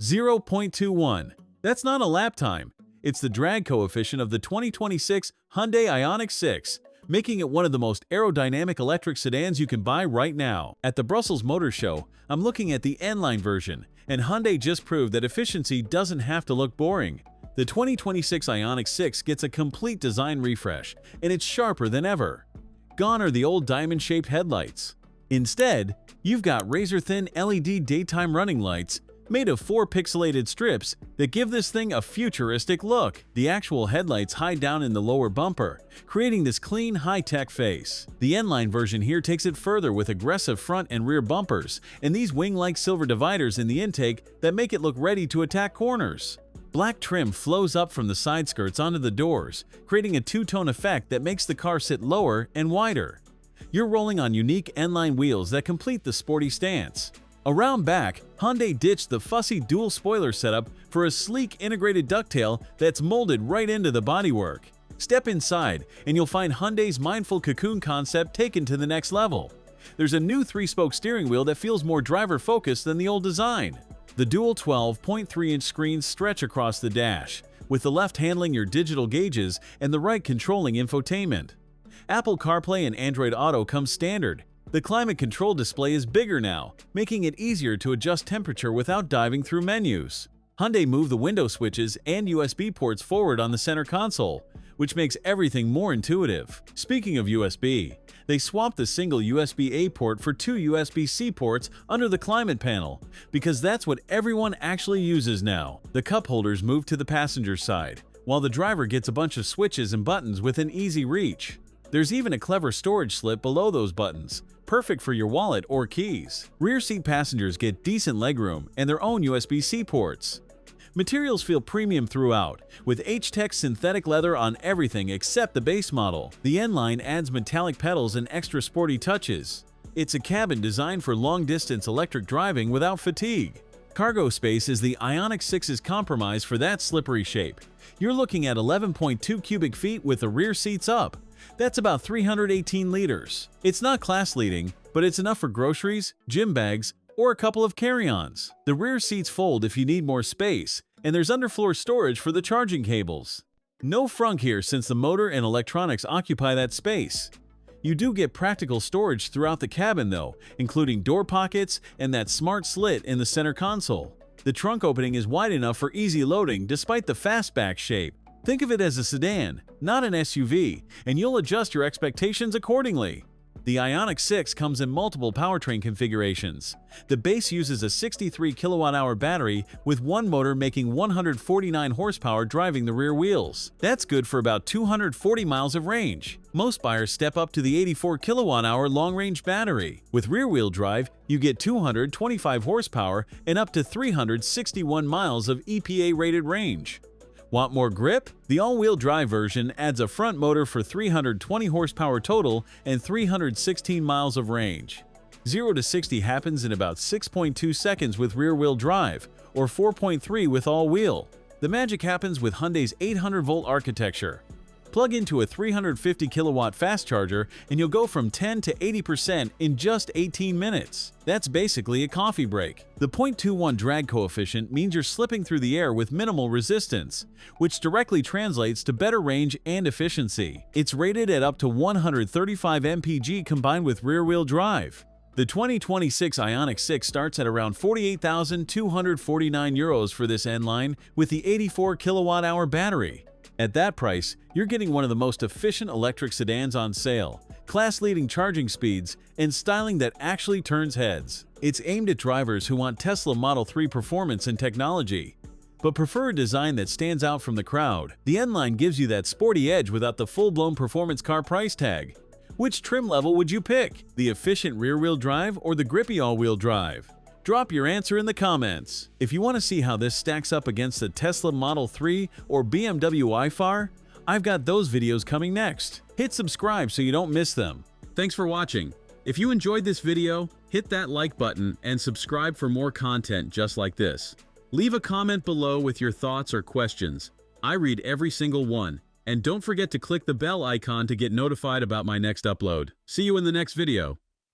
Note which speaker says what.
Speaker 1: 0.21. That's not a lap time. It's the drag coefficient of the 2026 Hyundai IONIQ 6, making it one of the most aerodynamic electric sedans you can buy right now. At the Brussels Motor Show, I'm looking at the N-Line version, and Hyundai just proved that efficiency doesn't have to look boring. The 2026 IONIQ 6 gets a complete design refresh, and it's sharper than ever. Gone are the old diamond-shaped headlights. Instead, you've got razor-thin LED daytime running lights made of 4 pixelated strips that give this thing a futuristic look. The actual headlights hide down in the lower bumper, creating this clean, high-tech face. The N-Line version here takes it further with aggressive front and rear bumpers and these wing-like silver dividers in the intake that make it look ready to attack corners. Black trim flows up from the side skirts onto the doors, creating a two-tone effect that makes the car sit lower and wider. You're rolling on unique N-Line wheels that complete the sporty stance. Around back, Hyundai ditched the fussy dual spoiler setup for a sleek integrated ducktail that's molded right into the bodywork. Step inside, and you'll find Hyundai's mindful cocoon concept taken to the next level. There's a new 3-spoke steering wheel that feels more driver-focused than the old design. The dual 12.3-inch screens stretch across the dash, with the left handling your digital gauges and the right controlling infotainment. Apple CarPlay and Android Auto come standard. The climate control display is bigger now, making it easier to adjust temperature without diving through menus. Hyundai moved the window switches and USB ports forward on the center console, which makes everything more intuitive. Speaking of USB, they swapped the single USB-A port for 2 USB-C ports under the climate panel, because that's what everyone actually uses now. The cup holders move to the passenger side, while the driver gets a bunch of switches and buttons within easy reach. There's even a clever storage slip below those buttons, perfect for your wallet or keys. Rear seat passengers get decent legroom and their own USB-C ports. Materials feel premium throughout, with H-Tech synthetic leather on everything except the base model. The N-Line adds metallic pedals and extra sporty touches. It's a cabin designed for long-distance electric driving without fatigue. Cargo space is the IONIQ 6's compromise for that slippery shape. You're looking at 11.2 cubic feet with the rear seats up. That's about 318 liters. It's not class-leading, but it's enough for groceries, gym bags, or a couple of carry-ons. The rear seats fold if you need more space, and there's underfloor storage for the charging cables. No frunk here since the motor and electronics occupy that space. You do get practical storage throughout the cabin though, including door pockets and that smart slit in the center console. The trunk opening is wide enough for easy loading despite the fastback shape. Think of it as a sedan, not an SUV, and you'll adjust your expectations accordingly. The IONIQ 6 comes in multiple powertrain configurations. The base uses a 63 kWh battery with one motor making 149 horsepower driving the rear wheels. That's good for about 240 miles of range. Most buyers step up to the 84 kWh long-range battery. With rear-wheel drive, you get 225 horsepower and up to 361 miles of EPA-rated range. Want more grip? The all-wheel drive version adds a front motor for 320 horsepower total and 316 miles of range. 0 to 60 happens in about 6.2 seconds with rear-wheel drive, or 4.3 with all-wheel. The magic happens with Hyundai's 800-volt architecture. Plug into a 350 kilowatt fast charger and you'll go from 10 to 80% in just 18 minutes. That's basically a coffee break. The 0.21 drag coefficient means you're slipping through the air with minimal resistance, which directly translates to better range and efficiency. It's rated at up to 135 mpg combined with rear-wheel drive. The 2026 IONIQ 6 starts at around €48,249 for this N-Line with the 84 kilowatt-hour battery. At that price, you're getting one of the most efficient electric sedans on sale, class-leading charging speeds, and styling that actually turns heads. It's aimed at drivers who want Tesla Model 3 performance and technology, but prefer a design that stands out from the crowd. The N-Line gives you that sporty edge without the full-blown performance car price tag. Which trim level would you pick? The efficient rear-wheel drive or the grippy all-wheel drive? Drop your answer in the comments. If you want to see how this stacks up against the Tesla Model 3 or BMW iFar, I've got those videos coming next. Hit subscribe so you don't miss them. Thanks for watching. If you enjoyed this video, hit that like button and subscribe for more content just like this. Leave a comment below with your thoughts or questions. I read every single one. And don't forget to click the bell icon to get notified about my next upload. See you in the next video.